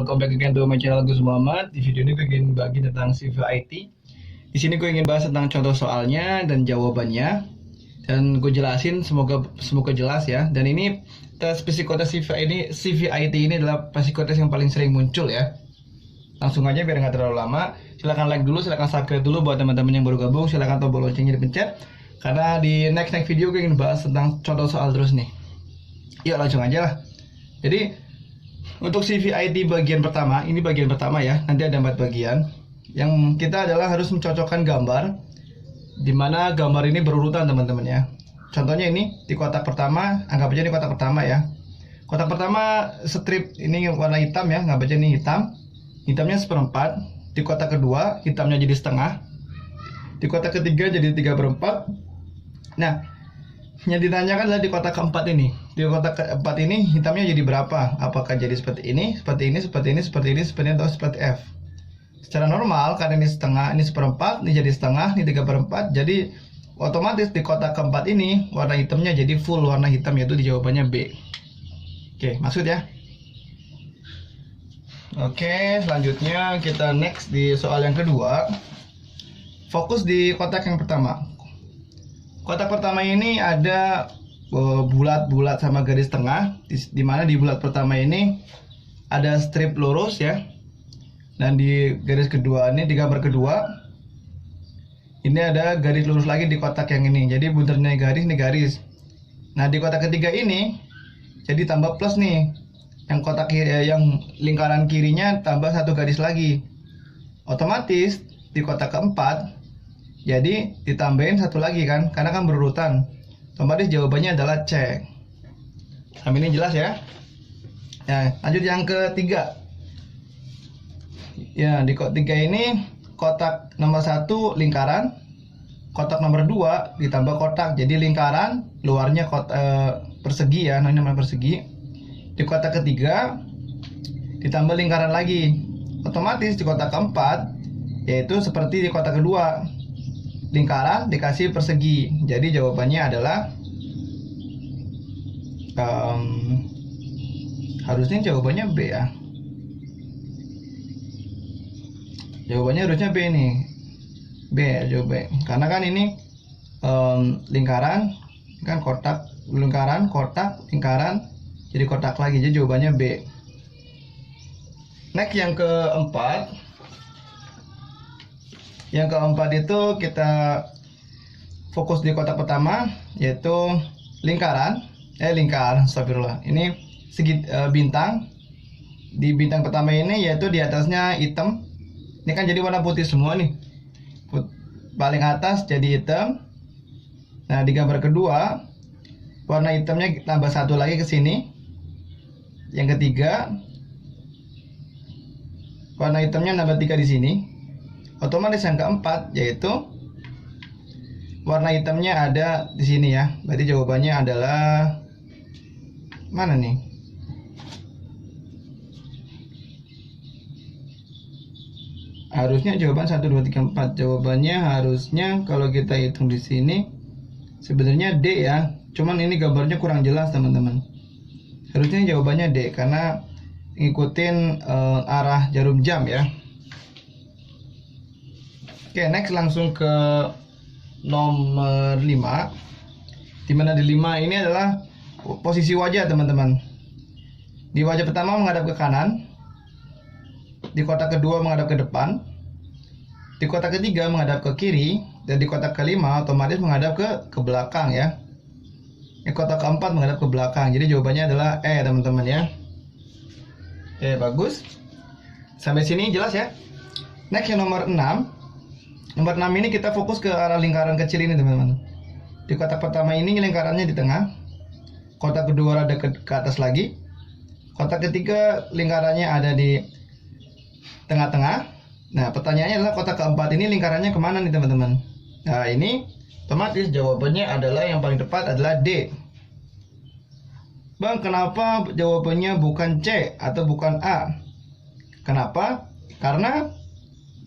welcome back again to my channel Gus Muhammad. Di video ini gue ingin bagi tentang CV IT. Di sini gue ingin bahas tentang contoh soalnya dan jawabannya, dan gue jelasin semoga jelas ya. Dan ini tes psikotes CV IT ini adalah psikotes yang paling sering muncul ya. Langsung aja biar nggak terlalu lama. Silahkan like dulu, silahkan subscribe dulu buat teman-teman yang baru gabung. Silahkan tombol loncengnya dipencet, karena di next video gue ingin bahas tentang contoh soal terus nih. Yuk langsung aja lah. Jadi untuk CV IT bagian pertama, ini bagian pertama ya, nanti ada 4 bagian. Yang kita adalah harus mencocokkan gambar, dimana gambar ini berurutan teman-teman ya. Contohnya ini di kotak pertama, anggap aja ini kotak pertama ya. Kotak pertama strip ini warna hitam ya, anggap aja ini hitam. Hitamnya 1/4. Di kotak kedua hitamnya jadi setengah. Di kotak ketiga jadi 3/4. Nah, yang ditanyakan adalah di kotak keempat ini. Di kotak keempat ini hitamnya jadi berapa? Apakah jadi seperti ini, seperti ini, seperti ini, seperti ini, seperti ini, atau seperti F? Secara normal, karena ini setengah, ini 1/4, ini jadi setengah, ini 3/4. Jadi otomatis di kotak keempat ini warna hitamnya jadi full warna hitam, yaitu di jawabannya B. Oke, maksud ya. Oke, selanjutnya kita next di soal yang kedua. Fokus di kotak yang pertama. Kotak pertama ini ada bulat-bulat sama garis tengah, di mana di bulat pertama ini ada strip lurus ya. Dan di garis kedua ini, di gambar kedua ini ada garis lurus lagi di kotak yang ini. Jadi bunternya garis, ini garis. Nah, di kotak ketiga ini jadi tambah plus nih. Yang kotak yang lingkaran kirinya tambah 1 garis lagi. Otomatis di kotak keempat jadi ditambahin 1 lagi kan, karena kan berurutan. Otomatis jawabannya adalah C. Sampai ini jelas ya. Nah, lanjut yang ketiga. Ya, di kotak 3 ini kotak nomor 1 lingkaran, kotak nomor 2 ditambah kotak, jadi lingkaran, luarnya persegi ya, ini namanya persegi. Di kotak ketiga ditambah lingkaran lagi. Otomatis di kotak keempat yaitu seperti di kotak kedua, lingkaran dikasih persegi. Jadi jawabannya adalah harusnya jawabannya B ya. Jawabannya harusnya B nih. B ya, jawab B. Karena kan ini lingkaran kan kotak, lingkaran, kotak, lingkaran, jadi kotak lagi. Jadi jawabannya B. Next yang keempat. Yang keempat itu kita fokus di kotak pertama, yaitu lingkaran. Astagfirullah. Ini segi bintang. Di bintang pertama ini yaitu di atasnya hitam. Ini kan jadi warna putih semua nih. Paling atas jadi hitam. Nah, di gambar kedua warna hitamnya tambah 1 lagi ke sini. Yang ketiga warna hitamnya nambah 3 di sini. Otomatis yang keempat yaitu warna hitamnya ada di sini ya. Berarti jawabannya adalah mana nih? Harusnya jawaban 1 2 3 4. Jawabannya harusnya kalau kita hitung di sini sebenarnya D ya. Cuman ini gambarnya kurang jelas teman-teman. Harusnya jawabannya D karena ngikutin arah jarum jam ya. Oke, next langsung ke nomor 5. Dimana di 5 ini adalah posisi wajah teman-teman. Di wajah pertama menghadap ke kanan, di kotak kedua menghadap ke depan, di kotak ketiga menghadap ke kiri, dan di kotak kelima otomatis menghadap ke belakang ya. Di kotak keempat menghadap ke belakang. Jadi jawabannya adalah E teman-teman ya. Oke, bagus. Sampai sini jelas ya. Next yang nomor 6. Nomor 6 ini kita fokus ke arah lingkaran kecil ini teman-teman. Di kotak pertama ini lingkarannya di tengah. Kotak kedua ada ke atas lagi. Kotak ketiga lingkarannya ada di tengah-tengah. Nah, pertanyaannya adalah kotak keempat ini lingkarannya kemana nih teman-teman? Nah, ini otomatis jawabannya adalah yang paling tepat adalah D. Bang, kenapa jawabannya bukan C atau bukan A? Kenapa? Karena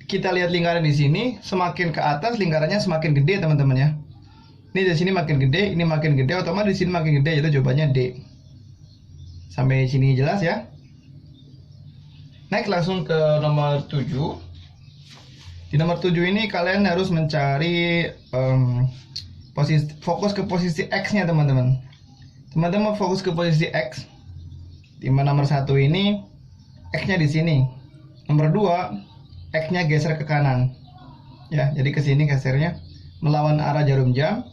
kita lihat lingkaran di sini, semakin ke atas lingkarannya semakin gede teman-teman ya. Ini di sini makin gede, ini makin gede, otomatis di sini makin gede, itu jawabannya D. Sampai sini jelas ya. Next langsung ke nomor 7. Di nomor 7 ini kalian harus mencari fokus ke posisi X-nya teman-teman. Teman-teman fokus ke posisi X. Di mana nomor 1 ini X-nya di sini. Nomor 2 X-nya geser ke kanan. Ya, jadi ke sini gesernya melawan arah jarum jam.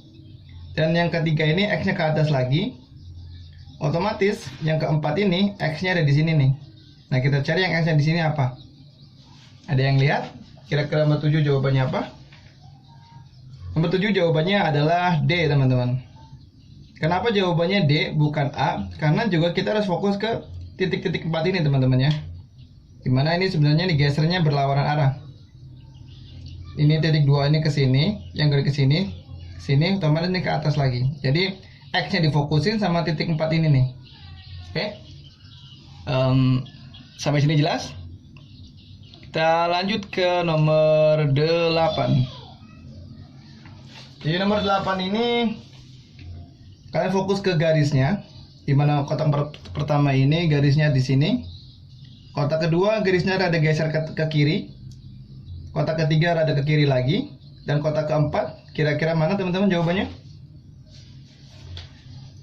Dan yang ketiga ini X-nya ke atas lagi. Otomatis yang keempat ini X-nya ada di sini nih. Nah, kita cari yang X-nya di sini apa? Ada yang lihat? Kira-kira nomor 7 jawabannya apa? Nomor 7 jawabannya adalah D, teman-teman. Kenapa jawabannya D bukan A? Karena juga kita harus fokus ke titik-titik 4 ini, teman-teman ya. Dimana ini sebenarnya digesernya berlawanan arah. Ini titik 2 ini ke sini, yang dari ke sini, otomatis ini ke atas lagi. Jadi X-nya difokusin sama titik 4 ini nih. Oke? Sampai sini jelas? Kita lanjut ke nomor 8. Jadi nomor 8 ini kalian fokus ke garisnya. Dimana kotak pertama ini garisnya di sini. Kotak kedua garisnya rada geser ke kiri. Kotak ketiga rada ke kiri lagi. Dan kotak keempat kira-kira mana teman-teman jawabannya?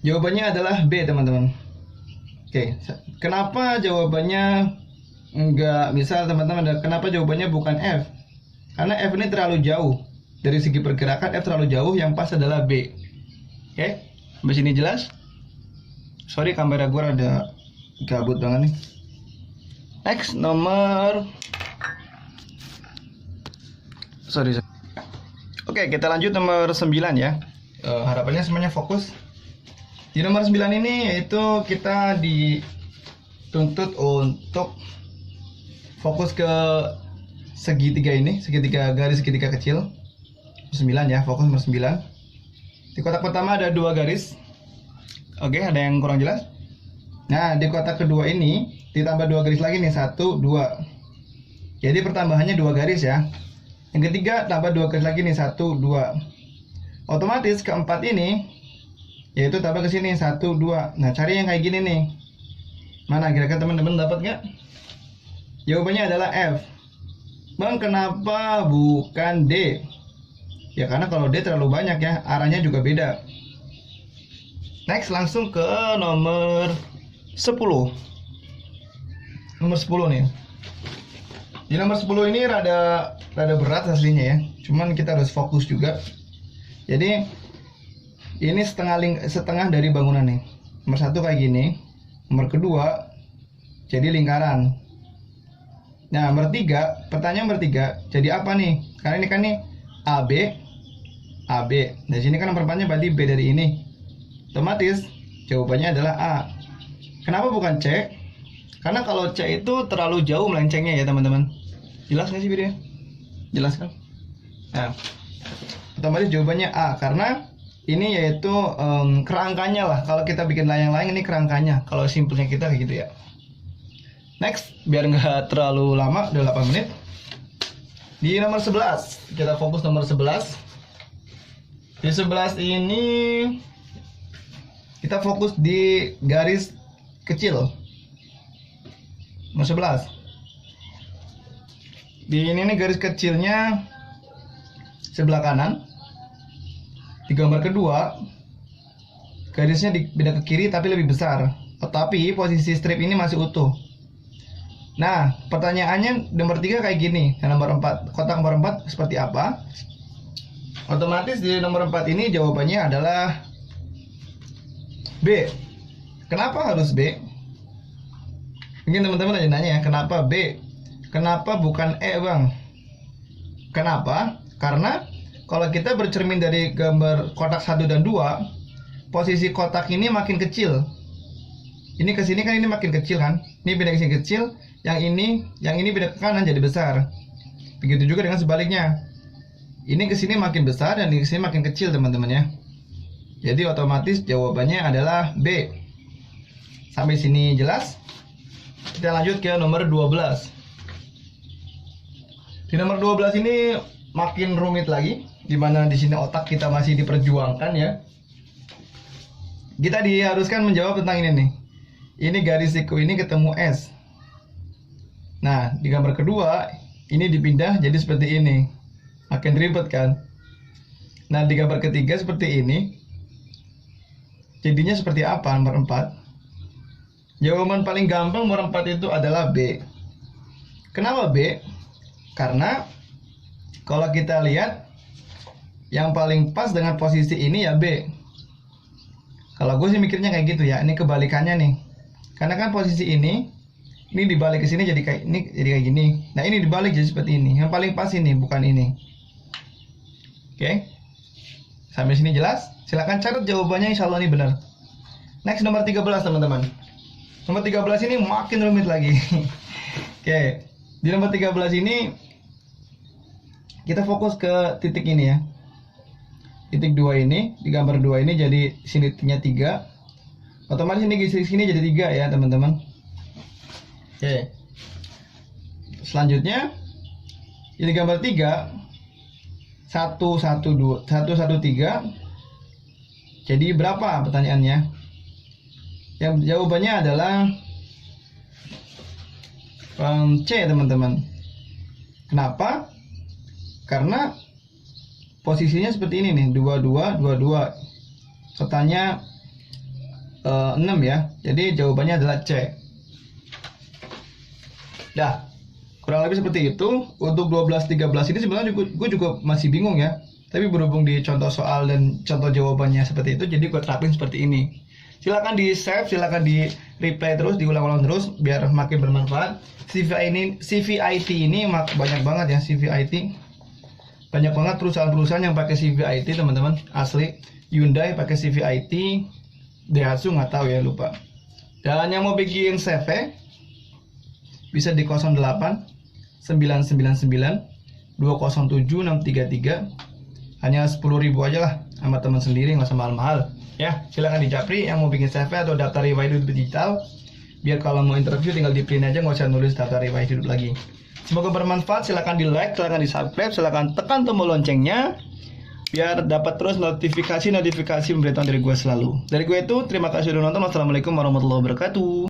Jawabannya adalah B, teman-teman. Oke, kenapa jawabannya enggak, misal teman-teman, kenapa jawabannya bukan F? Karena F ini terlalu jauh. Dari segi pergerakan F terlalu jauh, yang pas adalah B. Oke, sampai sini jelas? Sorry, kamera gue ada gabut banget nih. Next, nomor Oke, kita lanjut nomor 9 ya. Harapannya semuanya fokus. Di nomor 9 ini yaitu kita dituntut untuk fokus ke segitiga ini, garis segitiga kecil. 9 ya, fokus nomor 9. Di kotak pertama ada 2 garis. Oke, ada yang kurang jelas? Nah, di kotak kedua ini ditambah 2 garis lagi nih, 1, 2. Jadi pertambahannya 2 garis ya. Yang ketiga tambah 2 garis lagi nih, 1, 2. Otomatis keempat ini yaitu tambah ke sini 1, 2. Nah, cari yang kayak gini nih. Mana kira-kira teman-teman dapat nggak? Jawabannya adalah F. Bang, kenapa bukan D? Ya karena kalau D terlalu banyak ya, arahnya juga beda. Next, langsung ke nomor 10. Nomor 10 nih. Di nomor 10 ini rada berat aslinya ya. Cuman kita harus fokus juga. Jadi ini setengah dari bangunan nih. Nomor 1 kayak gini. Nomor kedua jadi lingkaran. Nah, nomor 3, pertanyaan nomor 3, jadi apa nih? Karena ini kan nih AB. Nah, sini kan nomor 4-nya berarti B dari ini. Otomatis jawabannya adalah A. Kenapa bukan C? Karena kalau C itu terlalu jauh melencengnya ya, teman-teman. Jelas nggak sih videonya? Jelas kan? Nah, otomatis jawabannya A karena ini yaitu kerangkanya lah. Kalau kita bikin layang-layang ini kerangkanya. Kalau simpelnya kita kayak gitu ya. Next, biar nggak terlalu lama, udah 8 menit. Di nomor 11, kita fokus nomor 11. Di 11 ini kita fokus di garis kecil. Nomor 11. Di ini nih garis kecilnya sebelah kanan. Di gambar kedua, garisnya pindah ke kiri tapi lebih besar. Tetapi posisi strip ini masih utuh. Nah, pertanyaannya nomor 3 kayak gini. Dan nomor 4, kotak nomor 4 seperti apa? Otomatis di nomor 4 ini jawabannya adalah B. Kenapa harus B? Mungkin teman-teman nanya ya, kenapa B? Kenapa bukan E, Bang? Kenapa? Karena kalau kita bercermin dari gambar kotak 1 dan 2, posisi kotak ini makin kecil. Ini ke sini kan ini makin kecil kan? Ini pindah ke sini kecil, yang ini pindah ke kanan jadi besar. Begitu juga dengan sebaliknya. Ini ke sini makin besar dan di sini makin kecil, teman-teman ya. Jadi otomatis jawabannya adalah B. Sampai sini jelas? Kita lanjut ke nomor 12. Di nomor 12 ini makin rumit lagi, dimana di sini otak kita masih diperjuangkan ya. Kita diharuskan menjawab tentang ini nih. Ini garis siku ini ketemu S. Nah, di gambar kedua ini dipindah jadi seperti ini. Makin ribet kan? Nah, di gambar ketiga seperti ini. Jadinya seperti apa nomor 4? Jawaban paling gampang nomor 4 itu adalah B. Kenapa B? Karena kalau kita lihat yang paling pas dengan posisi ini ya B. Kalau gue sih mikirnya kayak gitu ya. Ini kebalikannya nih. Karena kan posisi ini dibalik ke sini jadi kayak ini, jadi kayak gini. Nah, ini dibalik jadi seperti ini. Yang paling pas ini, bukan ini. Oke. Sampai sini jelas? Silahkan catat jawabannya, insya Allah ini benar. Next, nomor 13 teman-teman. Nomor 13 ini makin rumit lagi. Oke. Di nomor 13 ini kita fokus ke titik ini ya. Titik 2 ini, di gambar 2 ini jadi sini titiknya 3. Otomatis ini di sini jadi 3 ya teman-teman. Oke. Selanjutnya ini gambar 3 113. Jadi berapa pertanyaannya? Yang jawabannya adalah C teman-teman. Kenapa? Karena posisinya seperti ini nih, 22. Totalnya 6 ya. Jadi jawabannya adalah C. Dah, kurang lebih seperti itu. Untuk 12-13 ini sebenarnya gue juga masih bingung ya. Tapi berhubung di contoh soal dan contoh jawabannya seperti itu, jadi gue terapin seperti ini. Silakan di save, silakan di replay terus, diulang-ulang terus biar makin bermanfaat. CVIT ini banyak banget ya, CVIT. Banyak banget perusahaan-perusahaan yang pakai CVIT teman-teman. Asli, Hyundai pakai CVIT, Daihatsu nggak tahu ya, lupa. Dan yang mau bikin CV bisa di 08 999 207 633. Hanya 10.000 aja lah sama teman sendiri, nggak usah mahal-mahal ya. Silakan di Japri yang mau bikin CV atau daftar riwayat hidup digital, biar kalau mau interview tinggal di print aja, nggak usah nulis daftar riwayat hidup lagi. Semoga bermanfaat. Silakan di like, silakan di subscribe, silakan tekan tombol loncengnya biar dapat terus notifikasi pemberitahuan dari gue selalu. Dari gue itu terima kasih sudah nonton. Wassalamualaikum warahmatullahi wabarakatuh.